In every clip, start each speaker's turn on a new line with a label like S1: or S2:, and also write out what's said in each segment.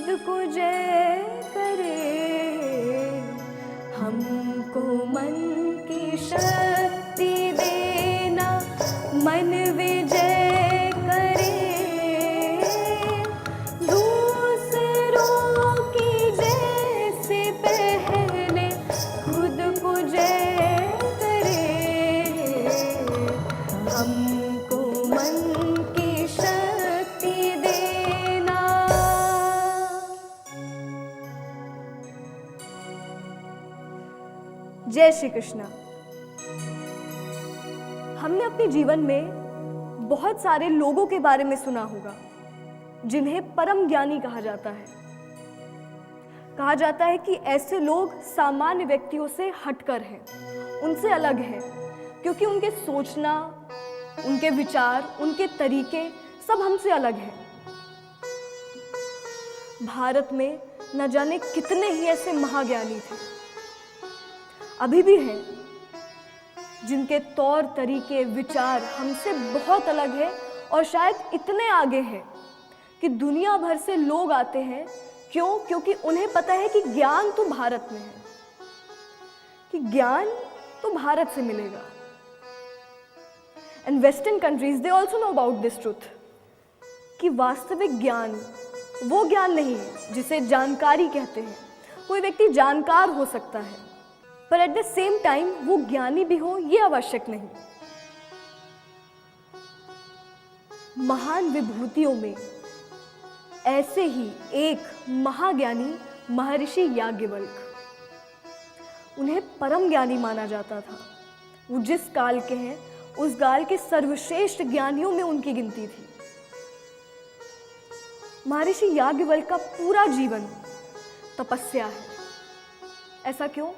S1: खुद को जय करे, हमको मन की शक्ति देना, मन विजय करे, दूसरों की जय से पहले खुद को जय करे, हमको मन की शक्ति देना। जय श्री कृष्ण। हमने अपने जीवन में बहुत सारे लोगों के बारे में सुना होगा जिन्हें परम ज्ञानी कहा जाता है। कहा जाता है कि ऐसे लोग सामान्य व्यक्तियों से हटकर हैं, उनसे अलग हैं, क्योंकि उनके सोचना, उनके विचार, उनके तरीके सब हमसे अलग हैं। भारत में न जाने कितने ही ऐसे महाज्ञानी थे, अभी भी हैं, जिनके तौर तरीके, विचार हमसे बहुत अलग है और शायद इतने आगे हैं कि दुनिया भर से लोग आते हैं। क्यों? क्योंकि उन्हें पता है कि ज्ञान तो भारत में है, कि ज्ञान तो भारत से मिलेगा। And western countries they also know about this truth कि वास्तविक ज्ञान वो ज्ञान नहीं है जिसे जानकारी कहते हैं। कोई व्यक्ति जानकार हो सकता है, पर एट द सेम टाइम वो ज्ञानी भी हो ये आवश्यक नहीं। महान विभूतियों में ऐसे ही एक महाज्ञानी महर्षि याज्ञवल्क, उन्हें परम ज्ञानी माना जाता था। वो जिस काल के हैं उस काल के सर्वश्रेष्ठ ज्ञानियों में उनकी गिनती थी। महर्षि याज्ञवल्क का पूरा जीवन तपस्या है। ऐसा क्यों?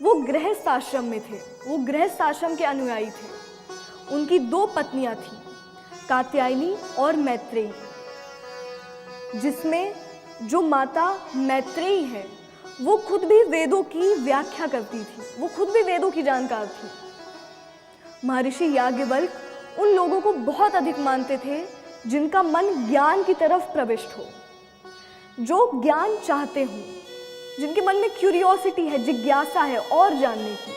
S1: वो गृहस्थ आश्रम में थे, वो गृहस्थ आश्रम के अनुयायी थे। उनकी 2 पत्नियां थीं, कात्यायनी और मैत्रेयी, जिसमें जो माता मैत्रेयी है वो खुद भी वेदों की व्याख्या करती थी, वो खुद भी वेदों की जानकार थी। महर्षि याज्ञवल्क उन लोगों को बहुत अधिक मानते थे जिनका मन ज्ञान की तरफ प्रविष्ट हो, जो ज्ञान चाहते हों, जिनके मन में क्यूरियोसिटी है, जिज्ञासा है और जानने की।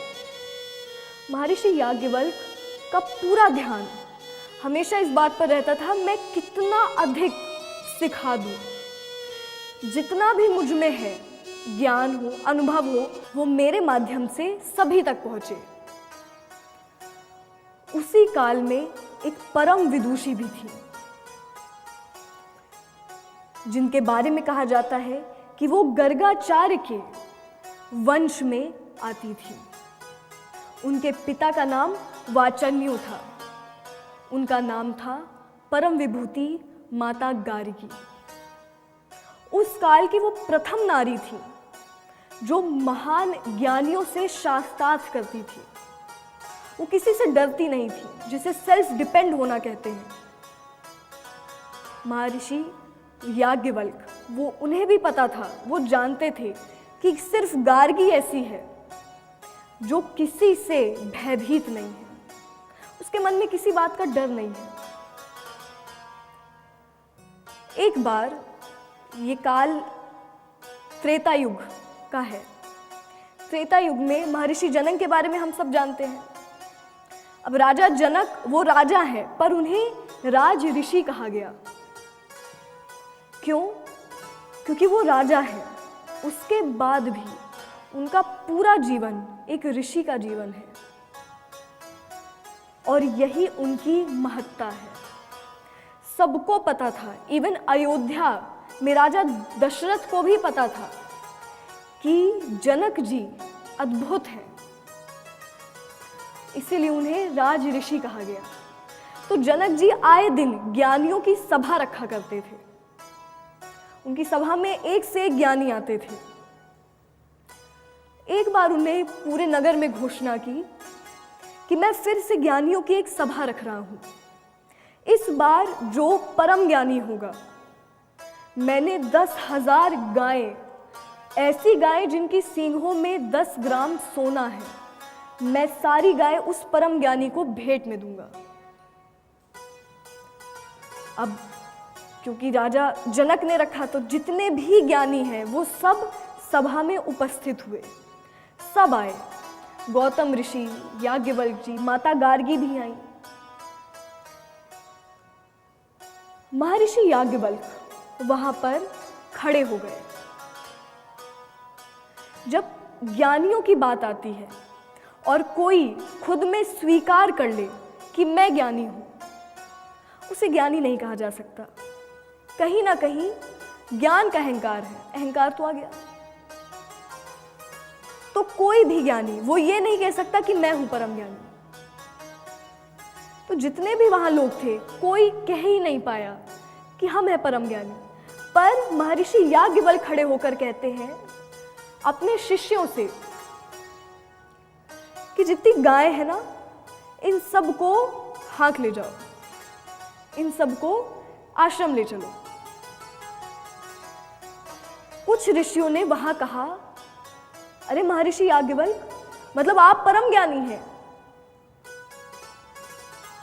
S1: महर्षि याज्ञवल्क का पूरा ध्यान हमेशा इस बात पर रहता था, मैं कितना अधिक सिखा दूं, जितना भी मुझ में है, ज्ञान हो, अनुभव हो, वो मेरे माध्यम से सभी तक पहुंचे। उसी काल में एक परम विदुषी भी थी, जिनके बारे में कहा जाता है कि वो गर्गाचार्य के वंश में आती थी। उनके पिता का नाम वाचन्यु था, उनका नाम था परम विभूति माता गार्गी। उस काल की वो प्रथम नारी थी जो महान ज्ञानियों से शास्त्रार्थ करती थी। वो किसी से डरती नहीं थी, जिसे सेल्फ डिपेंड होना कहते हैं। महर्षि याज्ञवल्क, वो उन्हें भी पता था, वो जानते थे कि सिर्फ गार्गी ऐसी है जो किसी से भयभीत नहीं है, उसके मन में किसी बात का डर नहीं है। एक बार, ये काल त्रेता युग का है। त्रेता युग में महर्षि जनक के बारे में हम सब जानते हैं। अब राजा जनक वो राजा है, पर उन्हें राज ऋषि कहा गया। क्यों? क्योंकि वो राजा है, उसके बाद भी उनका पूरा जीवन एक ऋषि का जीवन है, और यही उनकी महत्ता है। सबको पता था, इवन अयोध्या में राजा दशरथ को भी पता था कि जनक जी अद्भुत हैं, इसीलिए उन्हें राज ऋषि कहा गया। तो जनक जी आए दिन ज्ञानियों की सभा रखा करते थे। उनकी सभा में एक से एक ज्ञानी आते थे। एक बार उन्हें पूरे नगर में घोषणा की कि मैं फिर से ज्ञानियों की एक सभा रख रहा हूं। इस बार जो परम ज्ञानी होगा, मैंने 10,000 गायें, ऐसी गायें जिनकी सींगों में 10 ग्राम सोना है, मैं सारी गायें उस परम ज्ञानी को भेंट में दूंगा। अब क्योंकि राजा जनक ने रखा तो जितने भी ज्ञानी हैं वो सब सभा में उपस्थित हुए, सब आए। गौतम ऋषि, याज्ञवल्क्य जी, माता गार्गी भी आई। महर्षि याज्ञवल्क्य वहां पर खड़े हो गए। जब ज्ञानियों की बात आती है और कोई खुद में स्वीकार कर ले कि मैं ज्ञानी हूं, उसे ज्ञानी नहीं कहा जा सकता। कहीं ना कहीं ज्ञान का अहंकार है, अहंकार तो आ गया। तो कोई भी ज्ञानी वो ये नहीं कह सकता कि मैं हूं परम ज्ञानी। तो जितने भी वहां लोग थे कोई कह ही नहीं पाया कि हम हैं परम ज्ञानी। पर महर्षि याज्ञवल्क्य खड़े होकर कहते हैं अपने शिष्यों से कि जितनी गाय है ना, इन सबको हाँक ले जाओ, इन सबको आश्रम ले चलो। कुछ ऋषियों ने वहां कहा, अरे महर्षि याज्ञवल्क्य, मतलब आप परम ज्ञानी हैं।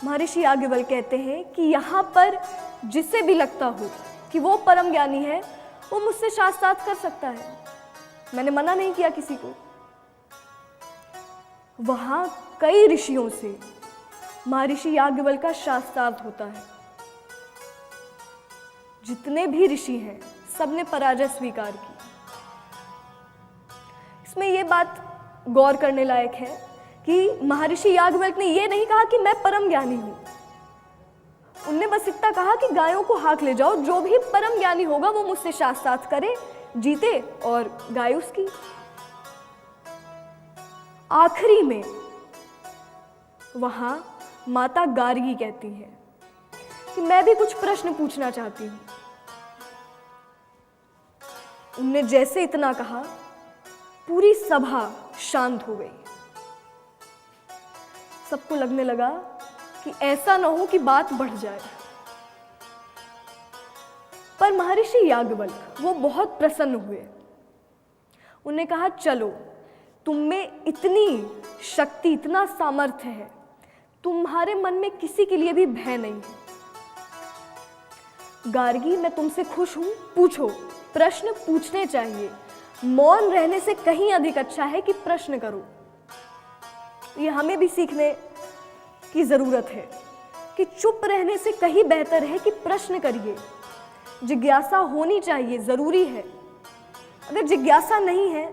S1: महर्षि याज्ञवल्क्य कहते हैं कि यहां पर जिसे भी लगता हो कि वो परम ज्ञानी है, वो मुझसे शास्त्रार्थ कर सकता है, मैंने मना नहीं किया किसी को। वहां कई ऋषियों से महर्षि याज्ञवल्क्य का शास्त्रार्थ होता है। जितने भी ऋषि हैं सबने पराजय स्वीकार की। इसमें यह बात गौर करने लायक है कि महर्षि याज्ञवल्क्य ने यह नहीं कहा कि मैं परम ज्ञानी हूं। उनने बस इतना कहा कि गायों को हाँक ले जाओ, जो भी परम ज्ञानी होगा वो मुझसे शास्त्रार्थ करे, जीते और गाय उसकी। आखिरी में वहां माता गार्गी कहती है कि मैं भी कुछ प्रश्न पूछना चाहती हूं। उनने जैसे इतना कहा, पूरी सभा शांत हो गई। सबको लगने लगा कि ऐसा ना हो कि बात बढ़ जाए। पर महर्षि याज्ञवल्क्य वो बहुत प्रसन्न हुए। उन्हें कहा, चलो, तुम में इतनी शक्ति, इतना सामर्थ्य है, तुम्हारे मन में किसी के लिए भी भय नहीं है। गार्गी, मैं तुमसे खुश हूं, पूछो, प्रश्न पूछने चाहिए। मौन रहने से कहीं अधिक अच्छा है कि प्रश्न करो। ये हमें भी सीखने की जरूरत है कि चुप रहने से कहीं बेहतर है कि प्रश्न करिए। जिज्ञासा होनी चाहिए, जरूरी है। अगर जिज्ञासा नहीं है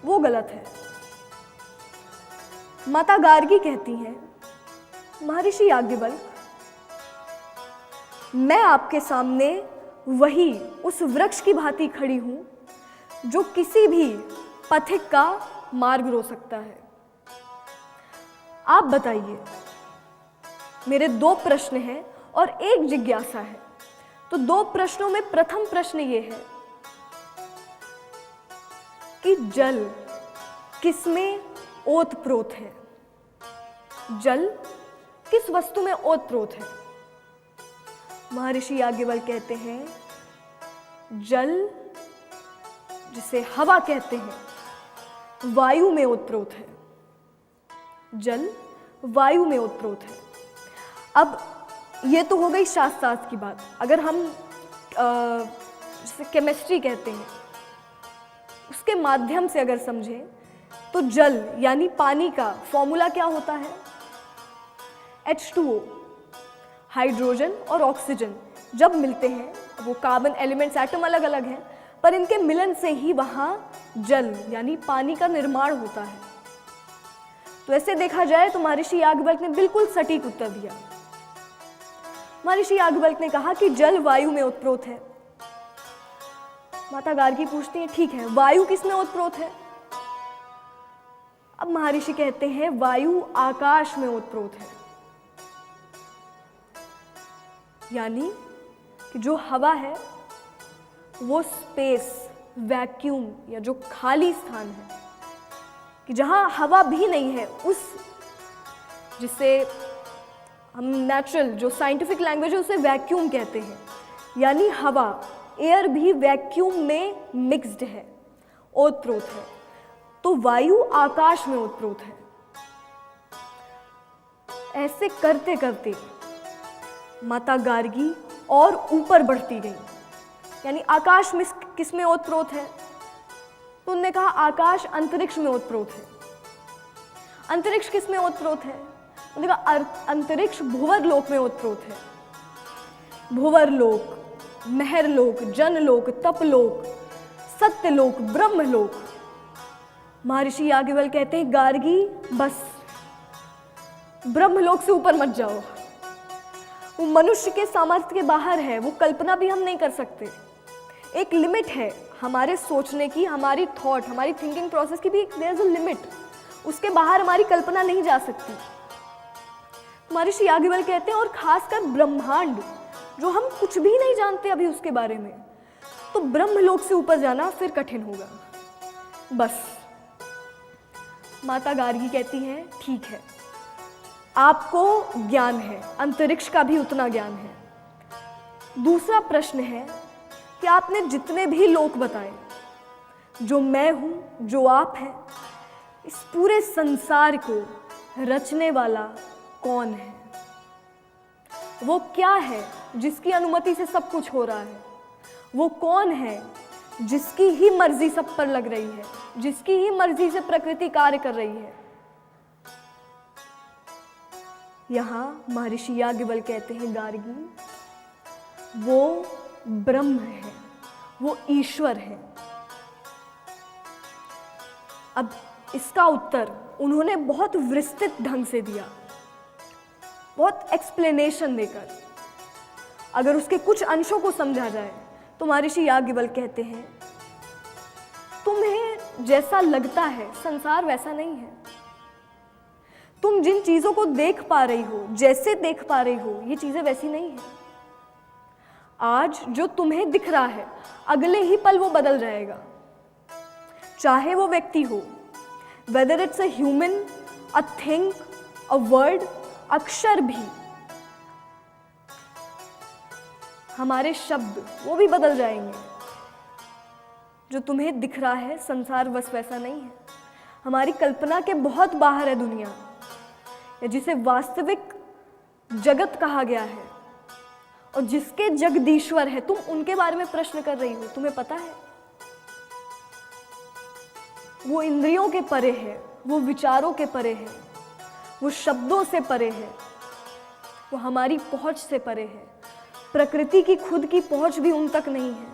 S1: वो गलत है। माता गार्गी कहती हैं, महर्षि याज्ञवल्क्य, मैं आपके सामने वही उस वृक्ष की भांति खड़ी हूं जो किसी भी पथिक का मार्ग रोक सकता है। आप बताइए, मेरे 2 प्रश्न हैं और एक जिज्ञासा है। तो 2 प्रश्नों में प्रथम प्रश्न ये है कि जल किसमें ओतप्रोत है? जल किस वस्तु में ओतप्रोत है? महर्षि याज्ञवल्क्य कहते हैं, जल, जिसे हवा कहते हैं, वायु में ओतप्रोत है। जल वायु में ओतप्रोत है। अब ये तो हो गई शास्त्रार्थ की बात। अगर हम जिसे केमिस्ट्री कहते हैं उसके माध्यम से अगर समझें तो जल यानी पानी का फॉर्मूला क्या होता है? H2O। हाइड्रोजन और ऑक्सीजन जब मिलते हैं, वो कार्बन एलिमेंट्स, एटम अलग अलग हैं, पर इनके मिलन से ही वहां जल यानी पानी का निर्माण होता है। तो ऐसे देखा जाए तो महर्षि याज्ञवल्क्य ने बिल्कुल सटीक उत्तर दिया। महर्षि याज्ञवल्क्य ने कहा कि जल वायु में ओतप्रोत है। माता गार्गी पूछती है, ठीक है, वायु किसमें ओतप्रोत है? अब महर्षि कहते हैं, वायु आकाश में ओतप्रोत है। यानी कि जो हवा है वो स्पेस, वैक्यूम या जो खाली स्थान है, कि जहां हवा भी नहीं है, उस जिसे हम नेचुरल, जो साइंटिफिक लैंग्वेज है, उसे वैक्यूम कहते हैं। यानी हवा, एयर भी वैक्यूम में मिक्स्ड है, ओतप्रोत है। तो वायु आकाश में ओतप्रोत है। ऐसे करते करते माता गार्गी और ऊपर बढ़ती गई। यानी आकाश में किस में ओतप्रोत है? तो उन्होंने कहा आकाश अंतरिक्ष में ओतप्रोत है। अंतरिक्ष किस में ओतप्रोत है? उन्होंने कहा अंतरिक्ष भुवर लोक में ओतप्रोत है। भुवर लोक, महरलोक, जनलोक, तपलोक, सत्यलोक, ब्रह्मलोक। महर्षि याज्ञवल्क्य कहते हैं गार्गी बस ब्रह्मलोक से ऊपर मत जाओ, वो मनुष्य के सामर्थ्य के बाहर है, वो कल्पना भी हम नहीं कर सकते। एक लिमिट है हमारे सोचने की, हमारी थॉट, हमारी थिंकिंग प्रोसेस की भी देयर इज अ लिमिट, उसके बाहर हमारी कल्पना नहीं जा सकती। महर्षि याज्ञवल्क्य कहते हैं और खासकर ब्रह्मांड जो हम कुछ भी नहीं जानते अभी उसके बारे में, तो ब्रह्मलोक से ऊपर जाना फिर कठिन होगा। बस माता गार्गी कहती हैं ठीक है, आपको ज्ञान है, अंतरिक्ष का भी उतना ज्ञान है। दूसरा प्रश्न है कि आपने जितने भी लोक बताए, जो मैं हूं, जो आप हैं, इस पूरे संसार को रचने वाला कौन है? वो क्या है जिसकी अनुमति से सब कुछ हो रहा है? वो कौन है जिसकी ही मर्जी सब पर लग रही है, जिसकी ही मर्जी से प्रकृति कार्य कर रही है? यहां महर्षि याज्ञवल्क्य कहते हैं गार्गी, वो ब्रह्म है, वो ईश्वर है। अब इसका उत्तर उन्होंने बहुत विस्तृत ढंग से दिया, बहुत एक्सप्लेनेशन देकर। अगर उसके कुछ अंशों को समझा जाए तो महर्षि याज्ञवल्क्य कहते हैं तुम्हें जैसा लगता है संसार वैसा नहीं है। तुम जिन चीजों को देख पा रही हो, जैसे देख पा रही हो, ये चीजें वैसी नहीं है। आज जो तुम्हें दिख रहा है अगले ही पल वो बदल जाएगा, चाहे वो व्यक्ति हो, whether it's a human, a thing, a word, अक्षर भी, हमारे शब्द वो भी बदल जाएंगे। जो तुम्हें दिख रहा है संसार बस वैसा नहीं है, हमारी कल्पना के बहुत बाहर है दुनिया, या जिसे वास्तविक जगत कहा गया है, और जिसके जगदीश्वर है तुम उनके बारे में प्रश्न कर रही हो। तुम्हें पता है वो इंद्रियों के परे है, वो विचारों के परे है, वो शब्दों से परे है, वो हमारी पहुंच से परे है। प्रकृति की खुद की पहुंच भी उन तक नहीं है।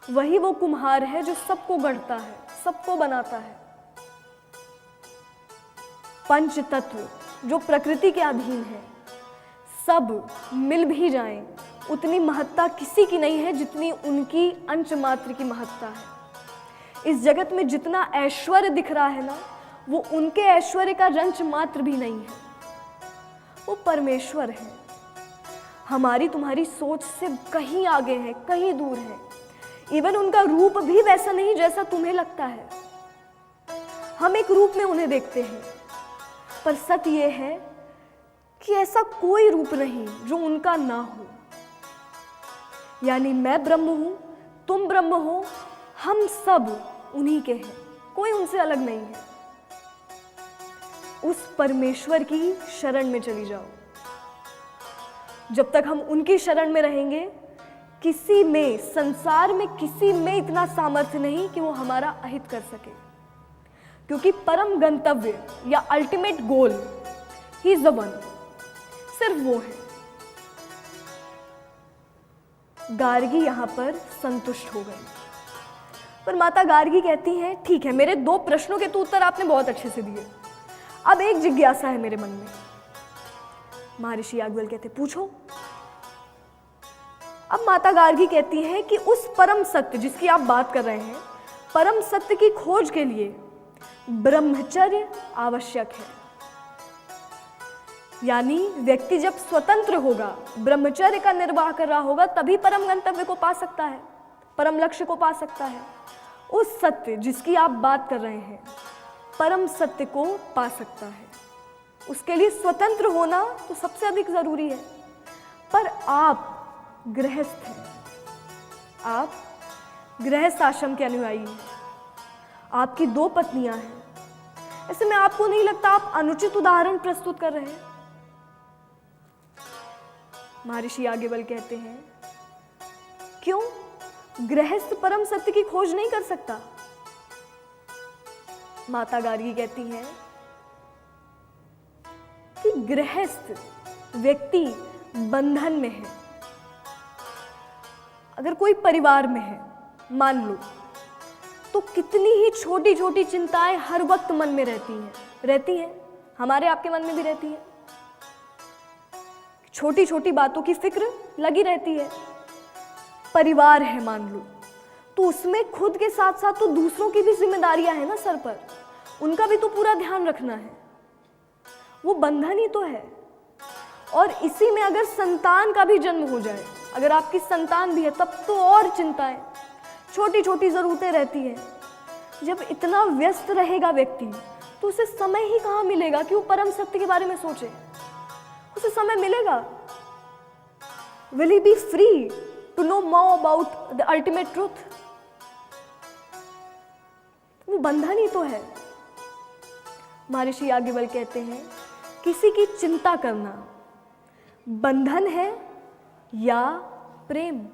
S1: वही वो कुम्हार है जो सबको गढ़ता है, सबको बनाता है। पंच तत्व जो प्रकृति के अधीन है, सब मिल भी जाएं, उतनी महत्ता किसी की नहीं है जितनी उनकी अंश मात्र की महत्ता है। इस जगत में जितना ऐश्वर्य दिख रहा है ना, वो उनके ऐश्वर्य का रंच मात्र भी नहीं है। वो परमेश्वर है, हमारी तुम्हारी सोच से कहीं आगे है, कहीं दूर है। इवन उनका रूप भी वैसा नहीं जैसा तुम्हें लगता है। हम एक रूप में उन्हें देखते हैं, पर सत्य ये है कि ऐसा कोई रूप नहीं जो उनका ना हो। यानी मैं ब्रह्म हूं, तुम ब्रह्म हो, हम सब उन्हीं के हैं, कोई उनसे अलग नहीं है। उस परमेश्वर की शरण में चली जाओ। जब तक हम उनकी शरण में रहेंगे, किसी में, संसार में किसी में इतना सामर्थ्य नहीं कि वो हमारा अहित कर सके, क्योंकि परम गंतव्य या ultimate goal he is the one, सिर्फ वो है। गार्गी यहां पर संतुष्ट हो गई, पर माता गार्गी कहती हैं ठीक है, मेरे 2 प्रश्नों के तो उत्तर आपने बहुत अच्छे से दिए, अब एक जिज्ञासा है मेरे मन में। महर्षि याज्ञवल्क्य कहते पूछो। अब माता गार्गी कहती है कि उस परम सत्य जिसकी आप बात कर रहे हैं, परम सत्य की खोज के लिए ब्रह्मचर्य आवश्यक है। यानी व्यक्ति जब स्वतंत्र होगा, ब्रह्मचर्य का निर्वाह कर रहा होगा, तभी परम गंतव्य को पा सकता है, परम लक्ष्य को पा सकता है। उस सत्य जिसकी आप बात कर रहे हैं, परम सत्य को पा सकता है। उसके लिए स्वतंत्र होना तो सबसे अधिक जरूरी है। पर आप गृहस्थ हैं, आप गृहस्थ आश्रम के अनुयायी हैं, आपकी 2 पत्नियां हैं। ऐसे में आपको नहीं लगता आप अनुचित उदाहरण प्रस्तुत कर रहे हैं? महर्षि याज्ञवल्क्य कहते हैं, क्यों गृहस्थ परम सत्य की खोज नहीं कर सकता? माता गार्गी कहती हैं कि गृहस्थ व्यक्ति बंधन में है। अगर कोई परिवार में है मान लो, तो कितनी ही छोटी छोटी चिंताएं हर वक्त मन में रहती हैं, हमारे आपके मन में भी रहती है। छोटी छोटी बातों की फिक्र लगी रहती है। परिवार है मान लो, तो उसमें खुद के साथ साथ तो दूसरों की भी जिम्मेदारियां हैं ना सर पर, उनका भी तो पूरा ध्यान रखना है। वो बंधन ही तो है। और इसी में अगर संतान का भी जन्म हो जाए, अगर आपकी संतान भी है, तब तो और चिंताएं, छोटी छोटी जरूरतें रहती हैं। जब इतना व्यस्त रहेगा व्यक्ति, तो उसे समय ही कहाँ मिलेगा कि वो परम सत्य के बारे में सोचे? उसे समय मिलेगा? Will he be free to know more about the ultimate truth? वो बंधन ही तो है। महर्षि याज्ञवल्क्य कहते हैं, किसी की चिंता करना बंधन है या प्रेम?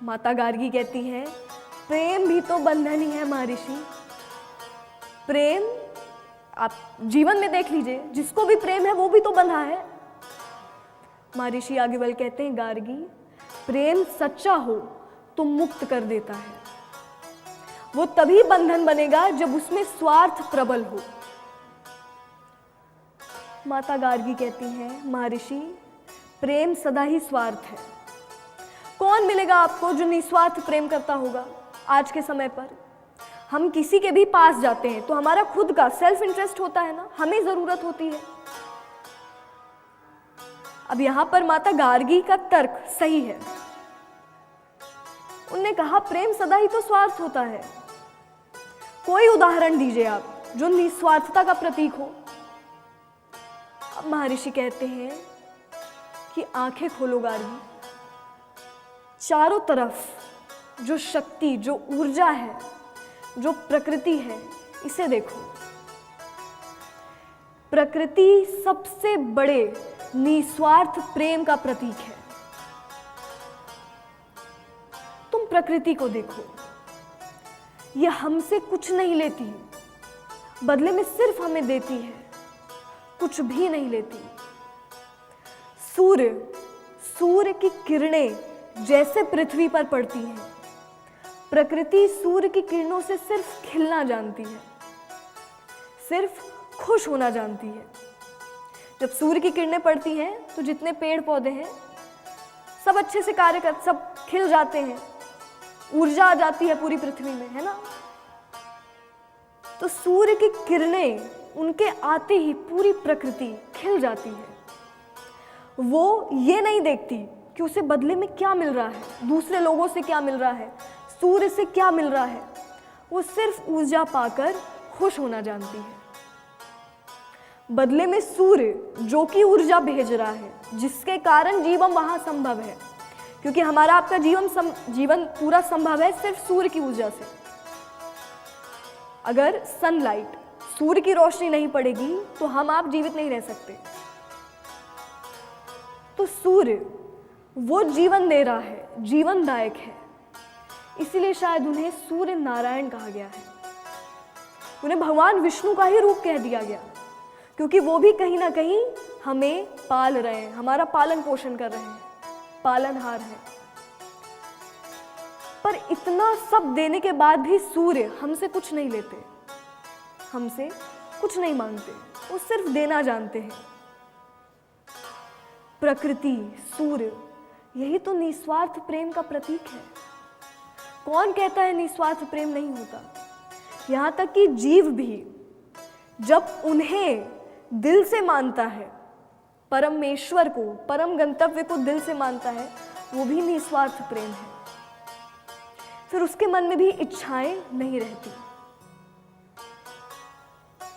S1: माता गार्गी कहती है, प्रेम भी तो बंधन ही है महर्षि। प्रेम आप जीवन में देख लीजिए, जिसको भी प्रेम है वो भी तो बंधा है। महर्षि याज्ञवल्क्य कहते हैं, गार्गी, प्रेम सच्चा हो तो मुक्त कर देता है। वो तभी बंधन बनेगा जब उसमें स्वार्थ प्रबल हो। माता गार्गी कहती हैं, महर्षि, प्रेम सदा ही स्वार्थ है। कौन मिलेगा आपको जो निस्वार्थ प्रेम करता होगा? आज के समय पर हम किसी के भी पास जाते हैं तो हमारा खुद का सेल्फ इंटरेस्ट होता है ना, हमें जरूरत होती है। अब यहां पर माता गार्गी का तर्क सही है। उन्होंने कहा प्रेम सदा ही तो स्वार्थ होता है। कोई उदाहरण दीजिए आप जो निस्वार्थता का प्रतीक हो। अब महर्षि कहते हैं कि आंखें खोलो गार्गी, चारों तरफ जो शक्ति, जो ऊर्जा है, जो प्रकृति है, इसे देखो। प्रकृति सबसे बड़े निस्वार्थ प्रेम का प्रतीक है। तुम प्रकृति को देखो, यह हमसे कुछ नहीं लेती, बदले में सिर्फ हमें देती है, कुछ भी नहीं लेती। सूर्य की किरणें जैसे पृथ्वी पर पड़ती हैं, प्रकृति सूर्य की किरणों से सिर्फ खिलना जानती है, सिर्फ खुश होना जानती है। जब सूर्य की किरणें पड़ती हैं तो जितने पेड़ पौधे हैं सब अच्छे से कार्य कर, सब खिल जाते हैं, ऊर्जा आ जाती है पूरी पृथ्वी में, है ना। तो सूर्य की किरणें उनके आते ही पूरी प्रकृति खिल जाती है। वो ये नहीं देखती कि उसे बदले में क्या मिल रहा है, दूसरे लोगों से क्या मिल रहा है, सूर्य से क्या मिल रहा है। वो सिर्फ ऊर्जा पाकर खुश होना जानती है। बदले में सूर्य जो कि ऊर्जा भेज रहा है, जिसके कारण जीवन वहां संभव है, क्योंकि हमारा आपका जीवन पूरा संभव है सिर्फ सूर्य की ऊर्जा से। अगर सनलाइट, सूर्य की रोशनी नहीं पड़ेगी तो हम आप जीवित नहीं रह सकते। तो सूर्य वो जीवन दे रहा है, जीवनदायक है, इसीलिए शायद उन्हें सूर्य नारायण कहा गया है। उन्हें भगवान विष्णु का ही रूप कह दिया गया, क्योंकि वो भी कहीं ना कहीं हमें पाल रहे हैं, हमारा पालन पोषण कर रहे हैं, पालनहार है। पर इतना सब देने के बाद भी सूर्य हमसे कुछ नहीं लेते, हमसे कुछ नहीं मांगते, वो सिर्फ देना जानते हैं। प्रकृति, सूर्य, यही तो निस्वार्थ प्रेम का प्रतीक है। कौन कहता है निस्वार्थ प्रेम नहीं होता? यहां तक कि जीव भी जब उन्हें दिल से मानता है, परमेश्वर को, परम गंतव्य को दिल से मानता है, वो भी निस्वार्थ प्रेम है। फिर उसके मन में भी इच्छाएं नहीं रहती।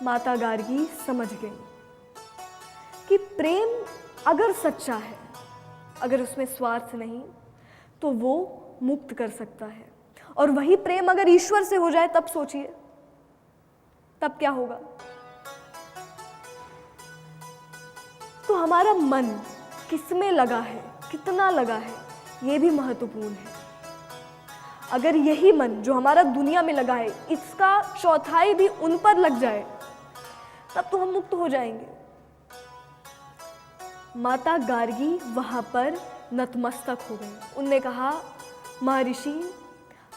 S1: माता गार्गी समझ गई कि प्रेम अगर सच्चा है, अगर उसमें स्वार्थ नहीं, तो वो मुक्त कर सकता है। और वही प्रेम अगर ईश्वर से हो जाए, तब सोचिए तब क्या होगा। तो हमारा मन किसमें लगा है, कितना लगा है, ये भी महत्वपूर्ण है। अगर यही मन जो हमारा दुनिया में लगा है, इसका चौथाई भी उन पर लग जाए, तब तो हम मुक्त हो जाएंगे। माता गार्गी वहां पर नतमस्तक हो गई। उनने कहा, महर्षि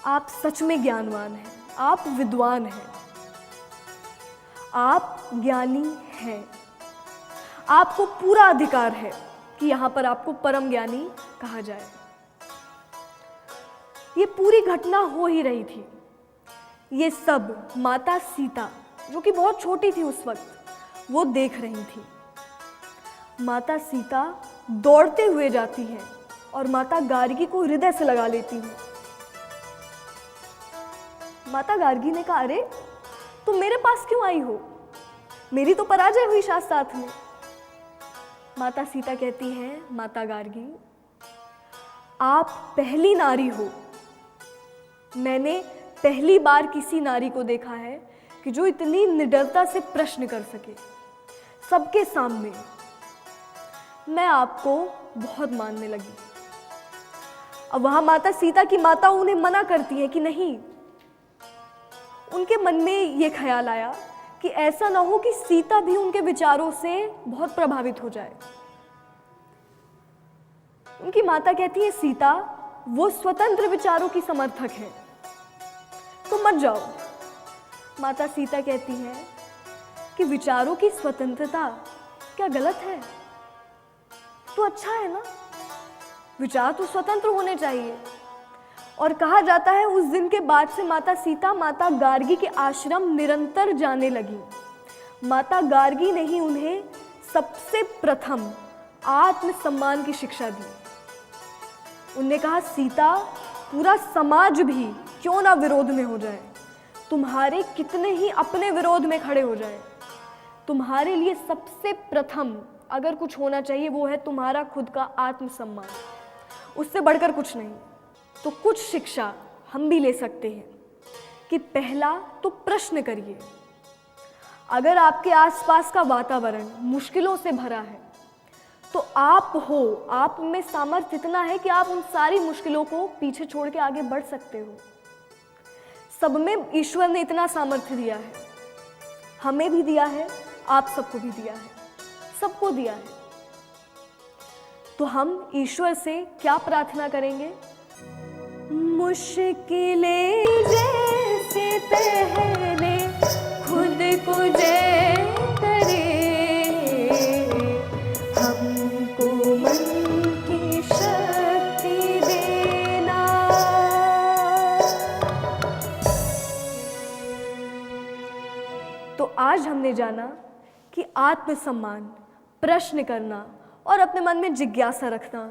S1: आप सच में ज्ञानवान हैं, आप विद्वान हैं, आप ज्ञानी हैं, आपको पूरा अधिकार है कि यहाँ पर आपको परम ज्ञानी कहा जाए। ये पूरी घटना हो ही रही थी। ये सब माता सीता, जो कि बहुत छोटी थी उस वक्त, वो देख रही थी। माता सीता दौड़ते हुए जाती हैं और माता गार्गी को हृदय से लगा लेती हैं। माता गार्गी ने कहा, अरे तुम मेरे पास क्यों आई हो? मेरी तो पराजय हुई साथ में। माता सीता कहती हैं, माता गार्गी आप पहली नारी हो। मैंने पहली बार किसी नारी को देखा है कि जो इतनी निडरता से प्रश्न कर सके सबके सामने। मैं आपको बहुत मानने लगी। अब वहां माता सीता की माता उन्हें मना करती है कि नहीं। उनके मन में ये ख्याल आया कि ऐसा ना हो कि सीता भी उनके विचारों से बहुत प्रभावित हो जाए। उनकी माता कहती है, सीता वो स्वतंत्र विचारों की समर्थक है, तो मत जाओ। माता सीता कहती है कि विचारों की स्वतंत्रता क्या गलत है? तो अच्छा है ना, विचार तो स्वतंत्र होने चाहिए। और कहा जाता है उस दिन के बाद से माता सीता माता गार्गी के आश्रम निरंतर जाने लगी। माता गार्गी ने ही उन्हें सबसे प्रथम आत्मसम्मान की शिक्षा दी। उनने कहा, सीता पूरा समाज भी क्यों ना विरोध में हो जाए, तुम्हारे कितने ही अपने विरोध में खड़े हो जाए, तुम्हारे लिए सबसे प्रथम अगर कुछ होना चाहिए वो है तुम्हारा खुद का आत्मसम्मान, उससे बढ़कर कुछ नहीं। तो कुछ शिक्षा हम भी ले सकते हैं कि पहला तो प्रश्न करिए। अगर आपके आसपास का वातावरण मुश्किलों से भरा है तो आप में सामर्थ्य इतना है कि आप उन सारी मुश्किलों को पीछे छोड़ के आगे बढ़ सकते हो। सब में ईश्वर ने इतना सामर्थ्य दिया है, हमें भी दिया है, आप सबको भी दिया है, सबको दिया है। तो हम ईश्वर से क्या प्रार्थना करेंगे? मुश्किलें जैसे पहले खुद को जय करे, हमको मन की शक्ति देना। तो आज हमने जाना कि आत्मसम्मान, प्रश्न करना और अपने मन में जिज्ञासा रखना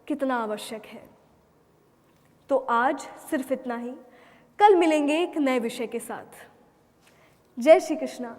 S1: कितना आवश्यक है। तो आज सिर्फ इतना ही। कल मिलेंगे एक नए विषय के साथ। जय श्री कृष्णा।